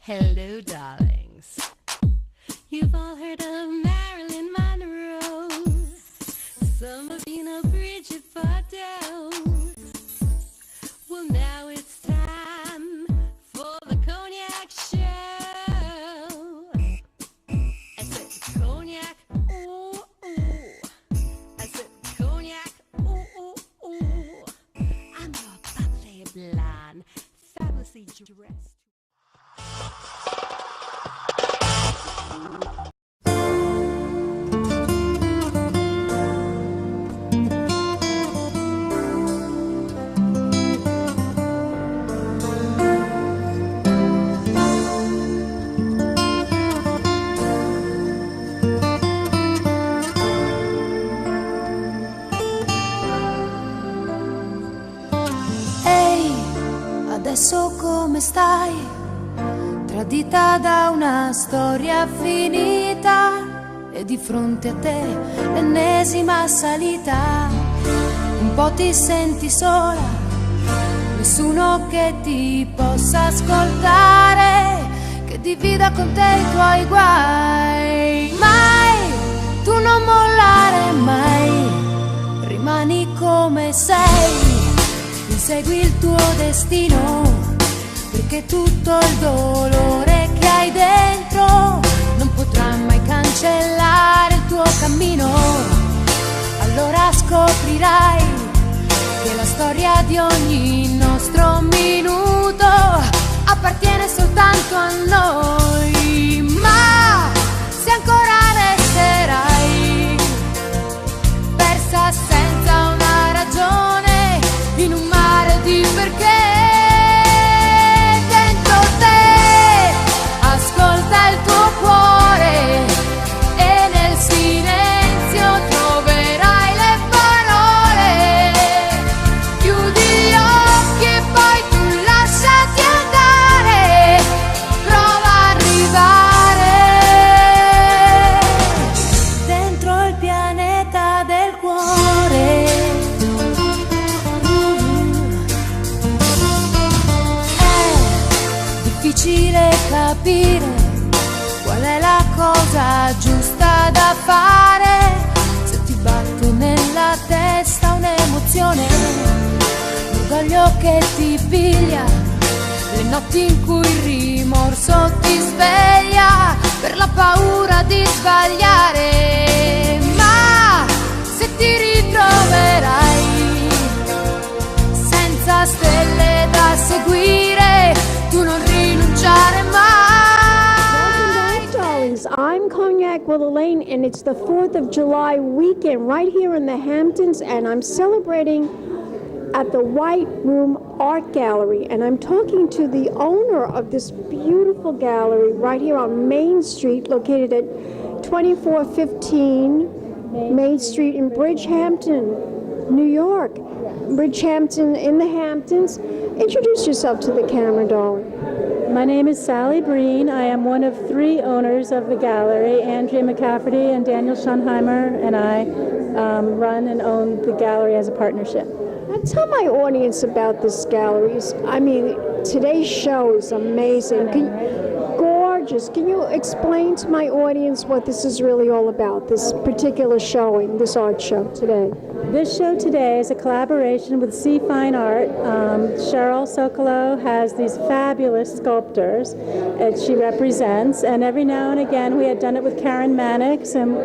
Hello, darlings. You've all heard of Marilyn Monroe. Some of you know Bridget Bardot. Well, now it's time for the Cognac show. I said Cognac, ooh, ooh. I said Cognac, ooh, ooh, ooh. I'm your bubbly blonde, fabulously dressed. Adesso come stai? Tradita da una storia finita e di fronte a te l'ennesima salita. Un po' ti senti sola, nessuno che ti possa ascoltare, che divida con te i tuoi guai. Mai, tu non mollare mai, rimani come sei. Insegui il tuo destino, perché tutto il dolore che hai dentro non potrà mai cancellare il tuo cammino. Allora scoprirai che la storia di ogni nostro minuto appartiene soltanto a noi. Ma se ancora resterai persa senza una ragione in un mare di perché, dentro te ascolta il tuo cuore e nel silenzio troverai le parole. Chiudi gli occhi e poi tu lasciati andare, prova a arrivare dentro il pianeta del cuore. Difficile capire qual è la cosa giusta da fare, se ti batte nella testa un'emozione, l'orgoglio che ti piglia, le notti in cui il rimorso ti sveglia per la paura di sbagliare. Ma se ti ritroverai senza stelle da seguire, tu non rinunciare mai. Welcome back, darlings. I'm Cognac Wellerlane, and it's the 4th of July weekend right here in the Hamptons, and I'm celebrating at the White Room Art Gallery, and I'm talking to the owner of this beautiful gallery right here on Main Street, located at 2415 Main Street in Bridgehampton, New York. Bridgehampton in the Hamptons. Introduce yourself to the camera, darling. My name is Sally Breen. I am one of 3 owners of the gallery. Andrea McCafferty and Daniel Schonheimer and I run and own the gallery as a partnership. Now tell my audience about this gallery. I mean, today's show is amazing. Gorgeous. Can you explain to my audience what this is really all about, this particular showing, this art show today? This show today is a collaboration with Sea Fine Art. Cheryl Sokolow has these fabulous sculptors that she represents, and every now and again we had done it with Karen Mannix, and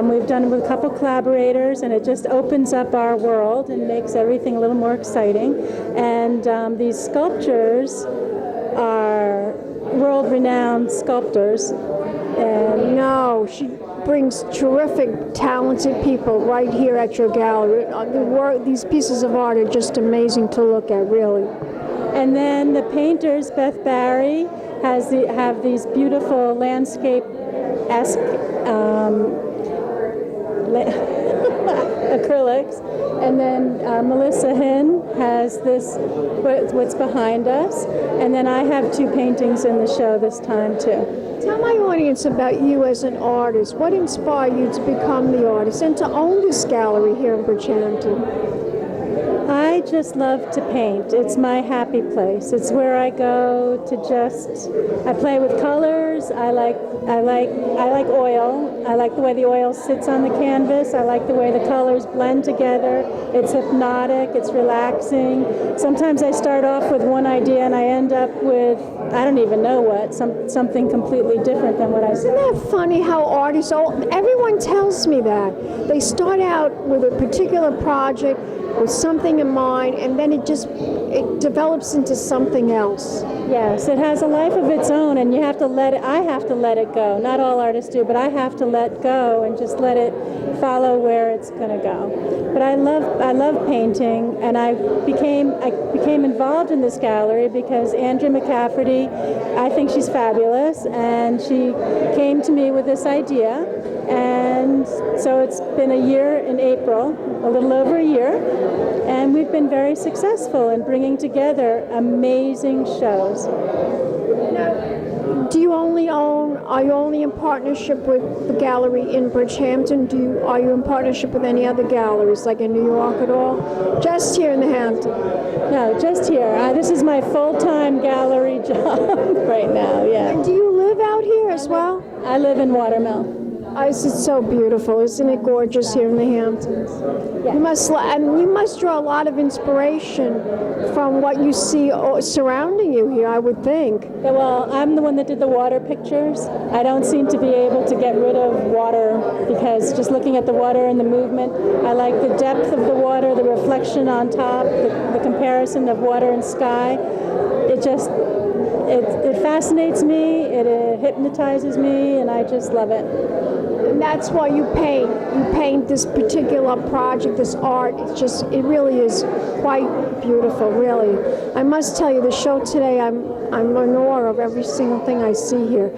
we've done it with a couple collaborators, and it just opens up our world and makes everything a little more exciting. And these sculptures are world-renowned sculptors. And no, she brings terrific, talented people right here at your gallery. These pieces of art are just amazing to look at, really. And then the painters, Beth Berry, have these beautiful landscape-esque acrylics. And then Melissa Hinn has this, what's behind us. And then I have 2 paintings in the show this time, too. Tell my audience about you as an artist. What inspired you to become the artist and to own this gallery here in Bridgehampton? I just love to paint. It's my happy place. It's where I go to I play with colors. I like oil. I like the way the oil sits on the canvas. I like the way the colors blend together. It's hypnotic. It's relaxing. Sometimes I start off with one idea and I end up with, I don't even know what, something completely different than what I Isn't said. that funny how artists, everyone tells me that. They start out with a particular project with something in mind, and then it develops into something else. Yes, it has a life of its own, and I have to let it go. Not all artists do, but I have to let go and just let it follow where it's going to go. But I love painting, and I became involved in this gallery because Andrea McCafferty, I think she's fabulous, and she came to me with this idea, and so it's been a year in April, a little over a year, and we've been very successful in bringing together amazing shows. Are you only in partnership with the gallery in Bridgehampton? Are you in partnership with any other galleries, like in New York at all? Just here in the Hamptons? No, just here. This is my full-time gallery job right now, yeah. And do you live out here as well? I live in Watermill. It's so beautiful. Isn't it gorgeous here in the Hamptons? Yeah. You must draw a lot of inspiration from what you see surrounding you here, I would think. Yeah, well, I'm the one that did the water pictures. I don't seem to be able to get rid of water because just looking at the water and the movement, I like the depth of the water, the reflection on top, the comparison of water and sky. It fascinates me, it hypnotizes me, and I just love it. And that's why you paint. You paint this particular project, this art. It really is quite beautiful, really. I must tell you, the show today, I'm in awe of every single thing I see here.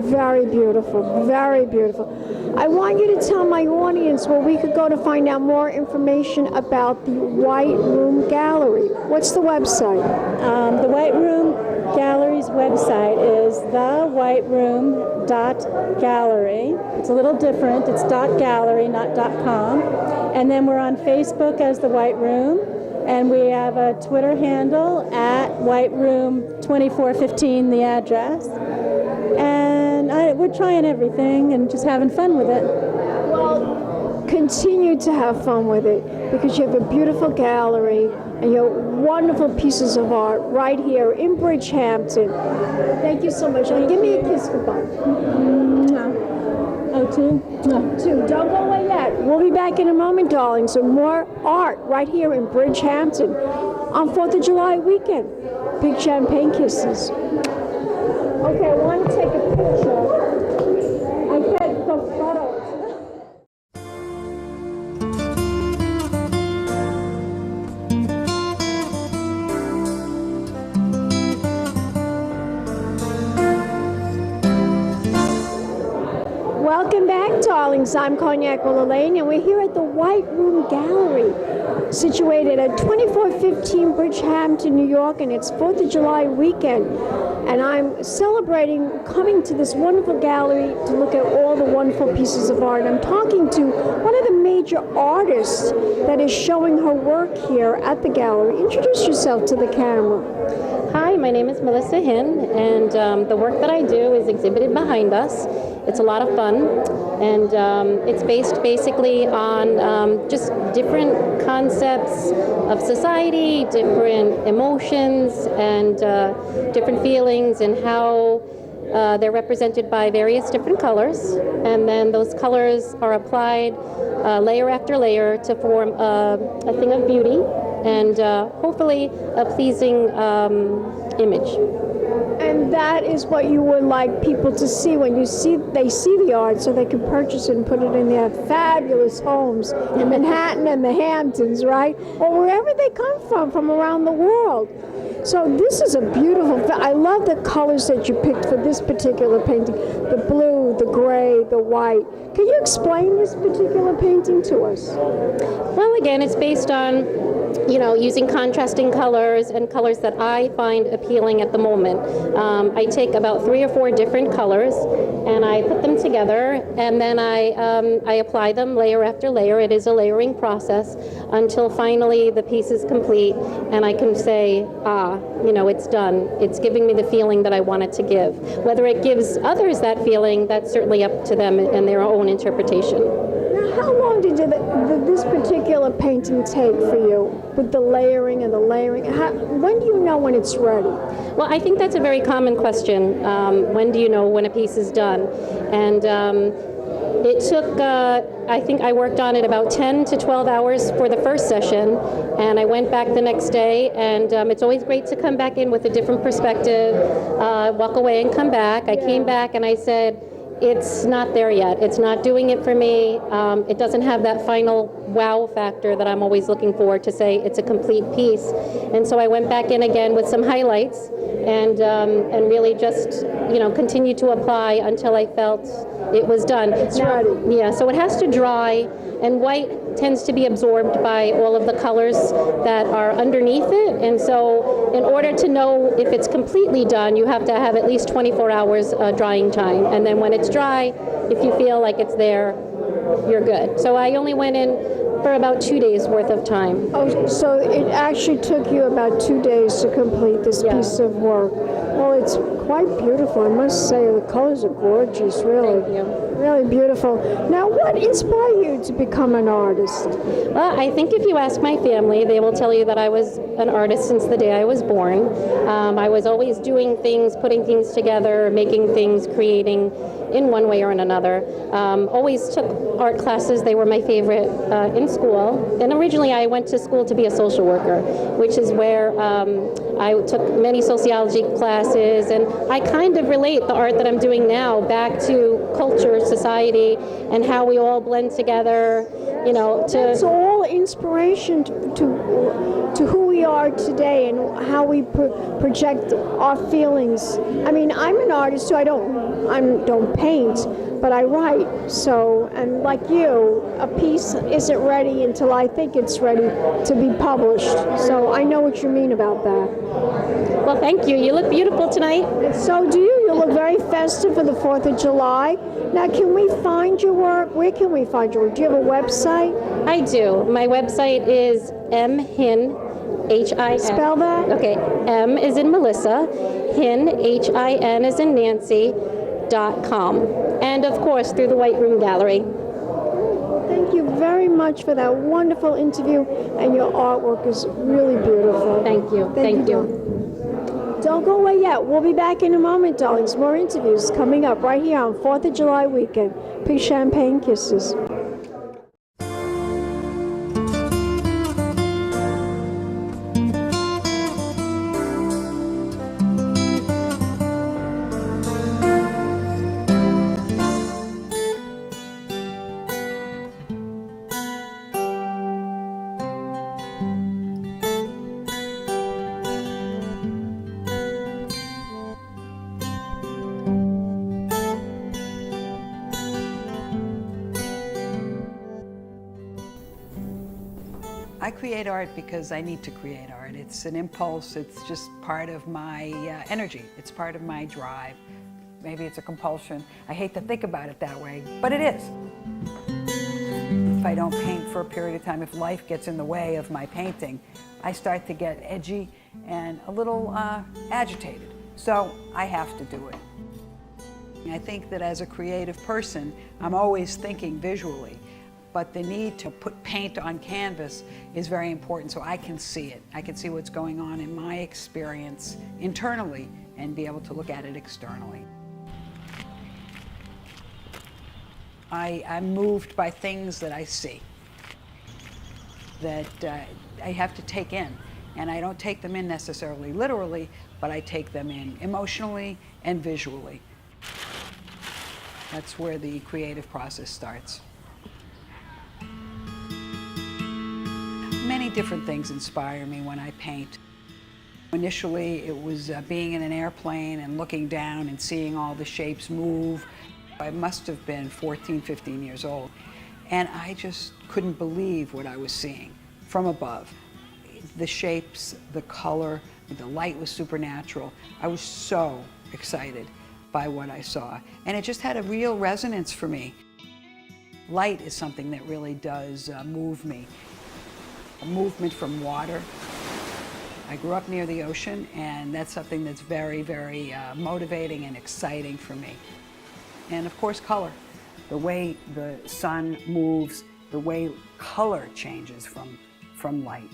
Very beautiful, very beautiful. I want you to tell my audience where we could go to find out more information about the White Room Gallery. What's the website? The White Room Gallery's website is thewhiteroom.gallery. It's a little different. It's .gallery, not .com. And then we're on Facebook as The White Room. And we have a Twitter handle at whiteroom2415, the address. And we're trying everything and just having fun with it. Well, continue to have fun with it because you have a beautiful gallery and you have wonderful pieces of art right here in Bridgehampton. Thank you so much. Give me a kiss goodbye. Oh, two? No. Two. Don't go away yet. We'll be back in a moment, darling. So more art right here in Bridgehampton on 4th of July weekend. Big champagne kisses. Okay, I want to take a picture. I get the photos. Welcome back, darlings. I'm Cognac Wellerlane, and we're here at the White Room Gallery, situated at 2415 Bridgehampton, New York, and it's 4th of July weekend. And I'm celebrating coming to this wonderful gallery to look at all the wonderful pieces of art. I'm talking to one of the major artists that is showing her work here at the gallery. Introduce yourself to the camera. Hi, my name is Melissa Hinn, and the work that I do is exhibited behind us. It's a lot of fun, and it's based basically on just different concepts of society, different emotions, and different feelings, and how they're represented by various different colors. And then those colors are applied layer after layer to form a thing of beauty and hopefully a pleasing image. And that is what you would like people to see when they see the art, so they can purchase it and put it in their fabulous homes in Manhattan and the Hamptons, right? Or wherever they come from around the world. So this is a beautiful, I love the colors that you picked for this particular painting. The blue, the gray, the white. Can you explain this particular painting to us? Well, again, it's based on using contrasting colors and colors that I find appealing at the moment. I take about 3 or 4 different colors and I put them together, and then I apply them layer after layer. It is a layering process until finally the piece is complete and I can say, it's done. It's giving me the feeling that I want it to give. Whether it gives others that feeling, that's certainly up to them and their own interpretation. Now, how long did this particular painting take for you, with the layering and the layering? When do you know when it's ready? Well, I think that's a very common question. When do you know when a piece is done? And it took, I think I worked on it about 10 to 12 hours for the first session, and I went back the next day, and it's always great to come back in with a different perspective, walk away and come back. I came back and I said, it's not there yet. It's not doing it for me. It doesn't have that final wow factor that I'm always looking for to say it's a complete piece. And so I went back in again with some highlights and really just continued to apply until I felt it was done. It's ready. Yeah, so it has to dry, and white tends to be absorbed by all of the colors that are underneath it. And so in order to know if it's completely done, you have to have at least 24 hours drying time. And then when it's dry, if you feel like it's there, you're good. So I only went in for about 2 days worth of time. Oh, so it actually took you about 2 days to complete this piece of work. Well, it's quite beautiful. I must say the colors are gorgeous, really. Thank you. Really beautiful. Now, what inspired you to become an artist? Well, I think if you ask my family, they will tell you that I was an artist since the day I was born. I was always doing things, putting things together, making things, creating in one way or in another. Always took art classes. They were my favorite in school. And originally I went to school to be a social worker, which is where I took many sociology classes, and I kind of relate the art that I'm doing now back to culture, society, and how we all blend together, It's all inspiration to who we are today and how we project our feelings. I mean, I'm an artist too. I don't paint, but I write. So, and like you, a piece isn't ready until I think it's ready to be published. So I know what you mean about that. Well, thank you. You look beautiful tonight. So do you. You look very festive for the 4th of July. Now, can we find your work? Where can we find your work? Do you have a website? I do. My website is mhin, H-I-N. Spell that? Okay. M is in Melissa, Hin, H-I-N is in Nancy, .com. And of course, through the White Room Gallery. Thank you very much for that wonderful interview, and your artwork is really beautiful. Thank you. Thank you. Don't go away yet. We'll be back in a moment, darlings. More interviews coming up right here on 4th of July weekend. Big champagne kisses. I create art because I need to create art. It's an impulse. It's just part of my energy. It's part of my drive. Maybe it's a compulsion. I hate to think about it that way, but it is. If I don't paint for a period of time, if life gets in the way of my painting, I start to get edgy and a little agitated. So I have to do it. I think that as a creative person, I'm always thinking visually. But the need to put paint on canvas is very important so I can see it. I can see what's going on in my experience internally and be able to look at it externally. I'm moved by things that I see, that I have to take in. And I don't take them in necessarily literally, but I take them in emotionally and visually. That's where the creative process starts. Many different things inspire me when I paint. Initially, it was being in an airplane and looking down and seeing all the shapes move. I must have been 14, 15 years old, and I just couldn't believe what I was seeing from above. the shapes, the color, the light was supernatural. I was so excited by what I saw. And it just had a real resonance for me. Light is something that really does move me. A movement from water. I grew up near the ocean, and that's something that's very, very motivating and exciting for me. And of course, color. The way the sun moves, the way color changes from light.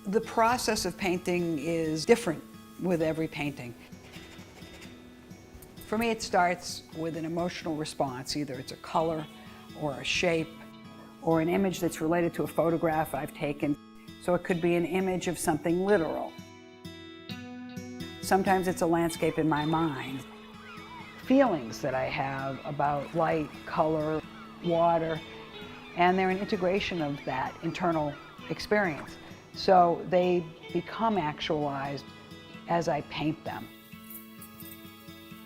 The process of painting is different with every painting. For me, it starts with an emotional response. Either it's a color or a shape or an image that's related to a photograph I've taken. So it could be an image of something literal. Sometimes it's a landscape in my mind. Feelings that I have about light, color, water, and they're an integration of that internal experience. So they become actualized as I paint them.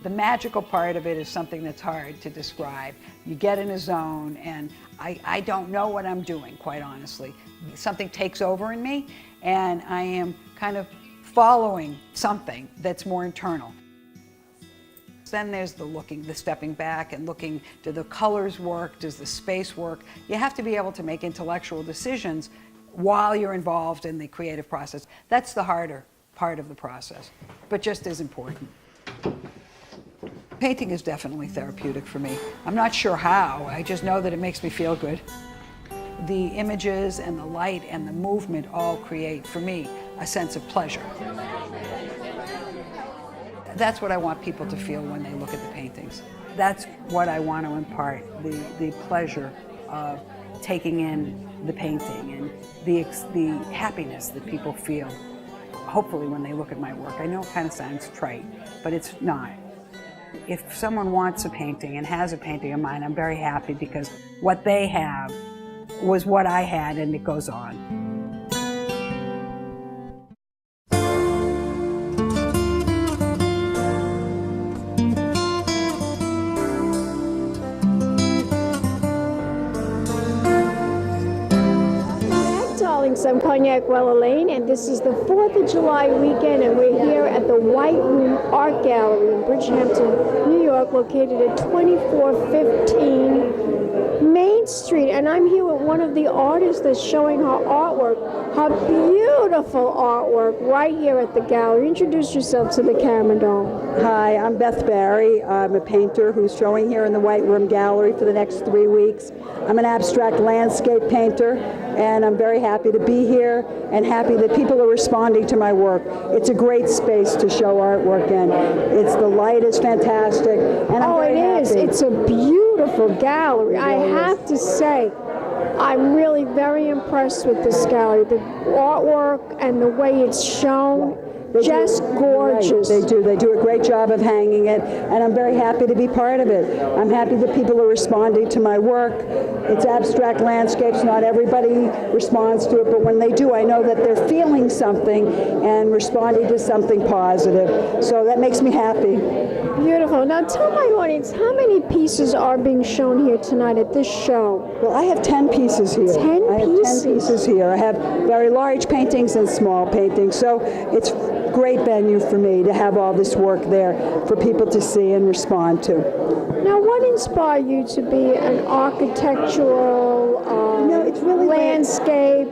The magical part of it is something that's hard to describe. You get in a zone, and I don't know what I'm doing, quite honestly. Something takes over in me, and I am kind of following something that's more internal. Then there's the looking, the stepping back and looking, do the colors work, does the space work? You have to be able to make intellectual decisions while you're involved in the creative process. That's the harder part of the process, but just as important. Painting is definitely therapeutic for me. I'm not sure how, I just know that it makes me feel good. The images and the light and the movement all create, for me, a sense of pleasure. That's what I want people to feel when they look at the paintings. That's what I want to impart, the pleasure of taking in the painting and the happiness that people feel, hopefully, when they look at my work. I know it kind of sounds trite, but it's not. If someone wants a painting and has a painting of mine, I'm very happy because what they have was what I had, and it goes on. I'm Cognac, Wellerlane, and this is the 4th of July weekend, and we're here at the White Room Art Gallery in Bridgehampton, New York, located at 2415 Main Street. And I'm here with one of the artists that's showing her artwork, her beautiful artwork, right here at the gallery. Introduce yourself to the camera, doll. Hi, I'm Beth Berry. I'm a painter who's showing here in the White Room Gallery for the next 3 weeks. I'm an abstract landscape painter, and I'm very happy to be here and happy that people are responding to my work. It's a great space to show artwork in. The light is fantastic, and I'm very happy. It is. It's a beautiful gallery. I have to say, I'm really very impressed with this gallery. The artwork and the way it's shown. Just gorgeous. Right. They do a great job of hanging it, and I'm very happy to be part of it. I'm happy that people are responding to my work. It's abstract landscapes. Not everybody responds to it, but when they do, I know that they're feeling something and responding to something positive. So that makes me happy. Beautiful. Now tell my audience, how many pieces are being shown here tonight at this show? Well, I have 10 pieces here. 10 I have pieces? 10 pieces here. I have very large paintings and small paintings. So it's a great venue for me to have all this work there for people to see and respond to. Now, what inspired you to be an architectural landscape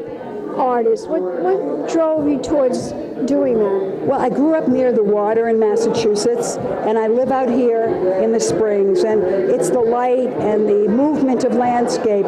artist? What drove you towards doing that? Well, I grew up near the water in Massachusetts, and I live out here in the Springs, and it's the light and the movement of landscape.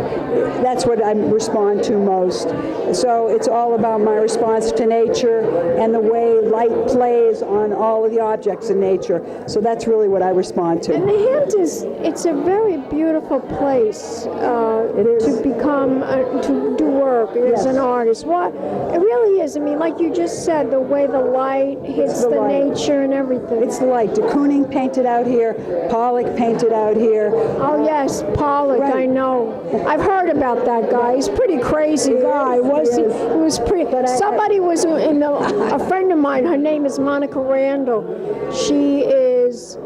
That's what I respond to most. So it's all about my response to nature and the way light plays on all of the objects in nature. So that's really what I respond to. And the Hamptons, it's a very beautiful place to become, to do work as an artist. What it really is. I mean, like you just said, the way the light hits the nature and everything. It's the light. De Kooning painted out here. Pollock painted out here. Oh yes, Pollock. Right. I know. I've heard about that guy. He's a pretty crazy guy. He was pretty. Somebody was in a friend of mine. Her name is Monica Randall. She is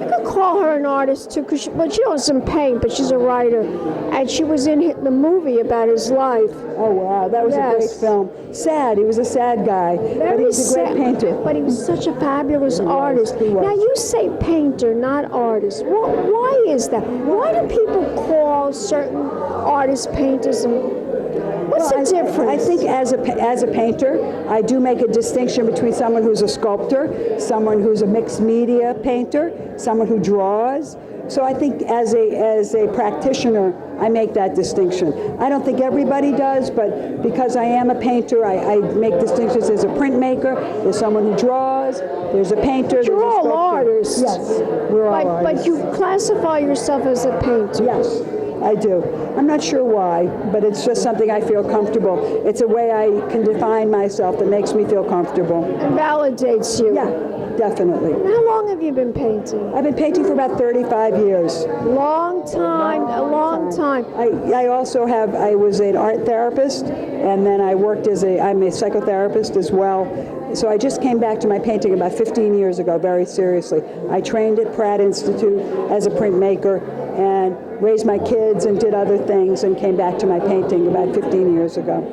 I could call her an artist too, because she doesn't paint, but she's a writer, and she was in the movie about his life. Oh wow, that was a great film. Sad, he was a sad guy, but he was a great painter. But he was such a fabulous artist. Now you say painter, not artist. Why is that? Why do people call certain artists painters? What's the difference? I think as a painter, I do make a distinction between someone who's a sculptor, someone who's a mixed media painter, someone who draws. So I think as a practitioner, I make that distinction. I don't think everybody does, but because I am a painter, I make distinctions. There's a printmaker, there's someone who draws, there's a painter, You're there's a all sculptor. artists. Yes, we're all artists. But you classify yourself as a painter. Yes, I do. I'm not sure why, but it's just something I feel comfortable. It's a way I can define myself that makes me feel comfortable. And validates you. Yeah, definitely. How long have you been painting? I've been painting for about 35 years. Long time, a long time. I also I was an art therapist, and then I worked I'm a psychotherapist as well. So I just came back to my painting about 15 years ago, very seriously. I trained at Pratt Institute as a printmaker and raised my kids and did other things and came back to my painting about 15 years ago.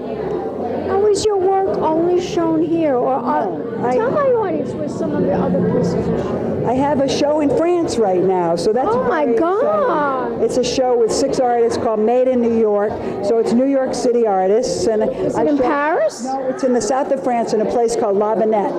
Now, is your work only shown here, or tell my audience where some of the other pieces are shown? I have a show in France right now, so that's Oh my very God! exciting. It's a show with 6 artists called Made in New York, so it's New York City artists. And Is it in Paris? No, it's in the south of France in a place called La Vinette.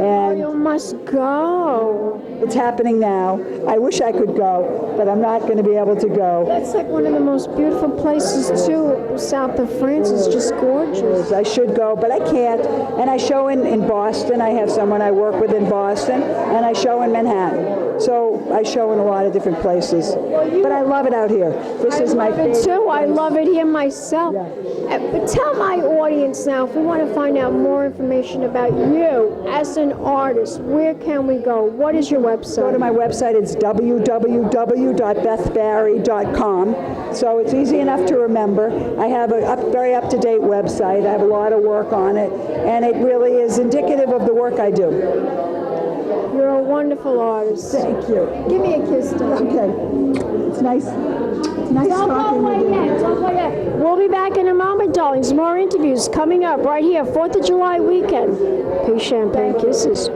Oh, you must go. It's happening now. I wish I could go, but I'm not going to be able to go. That's like one of the most beautiful places too. South of France is just gorgeous. I should go, but I can't. And I show in Boston. I have someone I work with in Boston, and I show in Manhattan. So I show in a lot of different places. But I love it out here. This is my favorite. I love it too. I love it here myself. Yeah. But tell my audience now, if we want to find out more information about you as an artist, where can we go? What is your website? Go to my website. It's www.bethberry.com. So it's easy enough to remember. I have a very up-to-date website. I have a lot of work on it, and it really is indicative of the work I do. You're a wonderful artist. Thank you. Give me a kiss, darling. Okay. It's nice. It's nice Don't talking go with away you. yet. Don't go yet. We'll be back in a moment, darlings. More interviews coming up right here, 4th of July weekend. Peace, champagne kisses.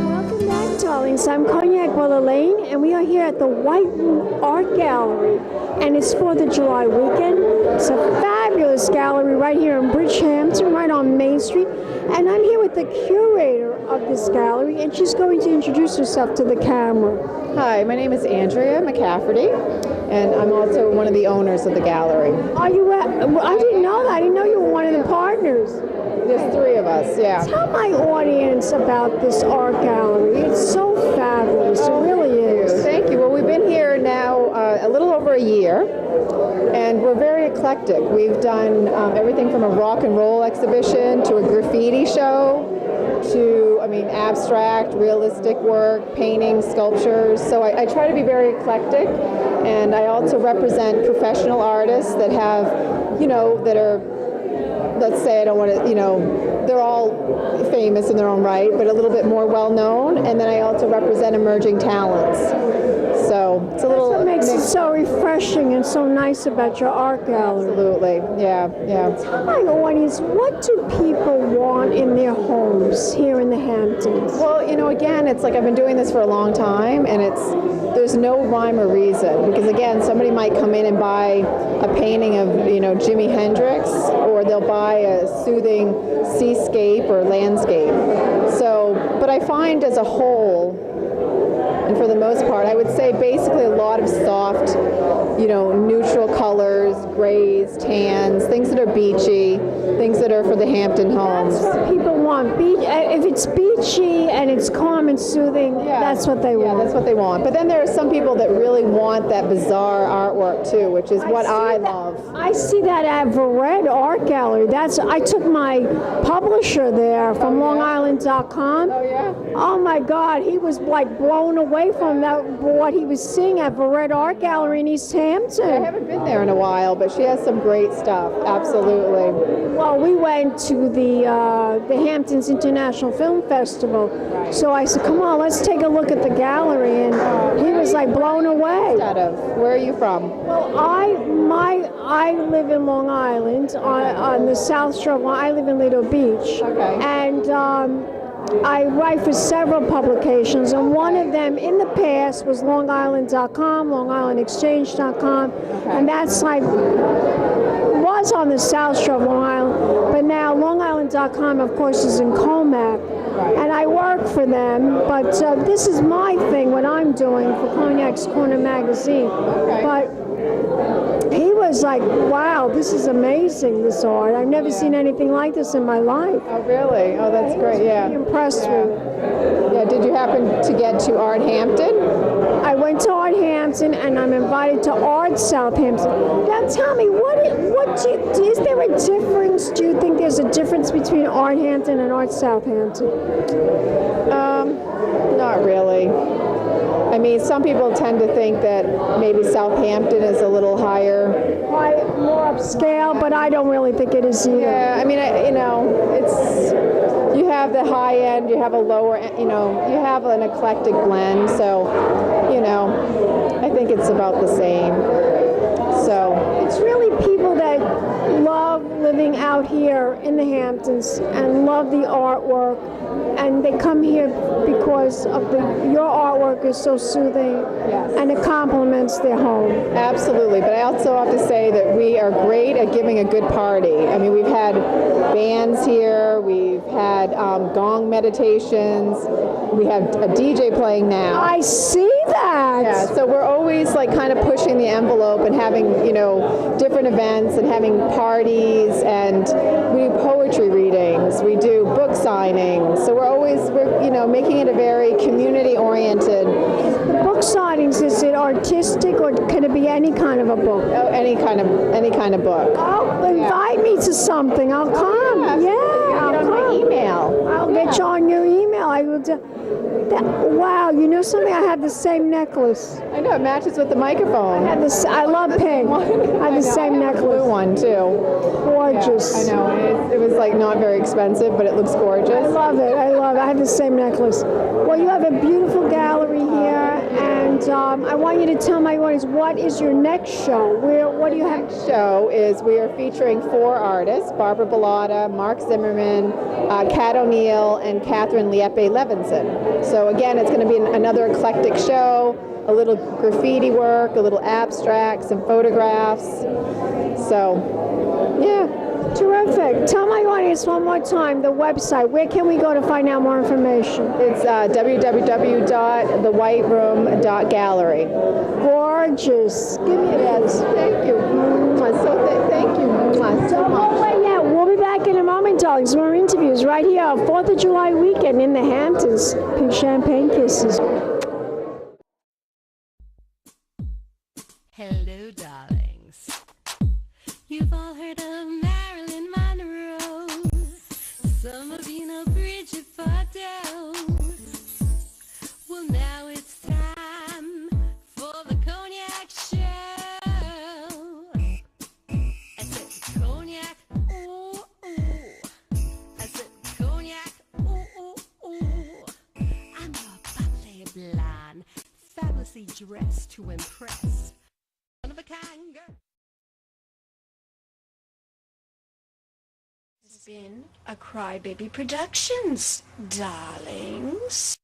Welcome back, darlings. I'm Cognac Wellerlane, and we are here at the White Room Art Gallery, and it's 4th of July weekend. It's a fabulous gallery right here in Bridgehampton, right on Main Street, and I'm here with the curator of this gallery, and she's going to introduce herself to the camera. Hi, my name is Andrea McCafferty, and I'm also one of the owners of the gallery. Are you? I didn't know that. I didn't know you were one of the partners. There's 3 of us, yeah. Tell my audience about this art gallery. It's so fabulous. It really is. Thank you. Well, we've been here now a little over a year, and we're very eclectic. We've done everything from a rock and roll exhibition to a graffiti show to, abstract, realistic work, paintings, sculptures. So I try to be very eclectic, and I also represent professional artists that have, that are, let's say, I don't want to, they're all famous in their own right, but a little bit more well-known, and then I also represent emerging talents. So it's a little... That's what makes it so refreshing and so nice about your art gallery. Absolutely, yeah. Tell my audience, what do people want in their homes here in the Hamptons? Well, again, it's like I've been doing this for a long time, and there's no rhyme or reason, because again, somebody might come in and buy a painting of, Jimi Hendrix, or they'll buy a soothing seascape or landscape. So, but I find as a whole, and for the most part, I would say basically a lot of soft, neutral colors, grays, tans, things that are beachy, things that are for the Hampton homes. That's what people want want. If it's beachy and it's calm and soothing, that's what they want. Yeah, that's what they want. But then there are some people that really want that bizarre artwork too, which is what I love. I see that at Verret Art Gallery. I took my publisher there from LongIsland.com. Oh yeah. Oh my God, he was like blown away from what he was seeing at Verret Art Gallery in East Hampton. I haven't been there in a while, but she has some great stuff. Absolutely. Well, we went to the Hamptons International Film Festival. Right. So I said, come on, let's take a look at the gallery. And he was like blown away. Where are you from? Well, I live in Long Island on the South Shore. I live in Lido Beach. Okay. And I write for several publications, and one of them in the past was LongIsland.com, LongIslandExchange.com, and that's like was on the South Shore of Long Island, but now LongIsland.com, of course, is in Cognac, and I work for them. But this is my thing, what I'm doing for Cognac's Corner magazine. But he was like, wow, this is amazing, this art. I've never seen anything like this in my life. Oh, really? Oh, that's great, yeah. He impressed me. Yeah, did you happen to get to Art Hampton? I went to Art Hampton, and I'm invited to Art Southampton. Now tell me, is there a difference? Do you think there's a difference between Art Hampton and Art Southampton? Not really. I mean, some people tend to think that maybe Southampton is a little higher. More upscale, but I don't really think it is either. Yeah, I mean, you have the high end, you have a lower, you have an eclectic blend, so, I think it's about the same. So it's really people that love living out here in the Hamptons and love the artwork, and they come here because of your artwork is so soothing, and it complements their home. Absolutely, but I also have to say that we are great at giving a good party. I mean, we've had bands here, we've had gong meditations, we have a DJ playing now. I see that. Yeah, so we're always like kind of pushing the envelope and having, different events and having parties, and we do poetry readings, we do book signings. So we're making it a very community-oriented. The book signings, is it artistic or can it be any kind of a book? Oh, any kind of book. Oh, invite me to something. I'll come. I'll come. My email. I'll get you on your email. I will. Wow, you know something? I had the same necklace. I know, it matches with the microphone. I love pink. I had the same necklace. Blue one too. Gorgeous. Yeah, I know. It was like not very expensive, but it looks gorgeous. I love it. I have the same necklace. Well, you have a beautiful gallery here, and I want you to tell my audience, what is your next show? What do you have? Next show is we are featuring 4 artists: Barbara Bellata, Mark Zimmerman, Kat O'Neill, and Catherine Lieppe-Levinson. So again, it's going to be another eclectic show, a little graffiti work, a little abstract, some photographs. So, yeah. Terrific. Tell my audience one more time the website. Where can we go to find out more information? It's www.thewhiteroom.gallery. Gorgeous. Give me a kiss. Thank you. Thank you so much. We'll be back in a moment, darlings. More interviews right here on 4th of July weekend in the Hamptons. Pink champagne kisses. Hello, darlings. You've all heard of Marilyn Monroe. Some of you know Bridget Fardell. Well, now it's time for the Cognac show. I said cognac, ooh, ooh. I said cognac, ooh, ooh, ooh. I'm your bubbly blonde, fabulously dressed to impress. One of a kind girl. This has been a Crybaby Productions, darlings.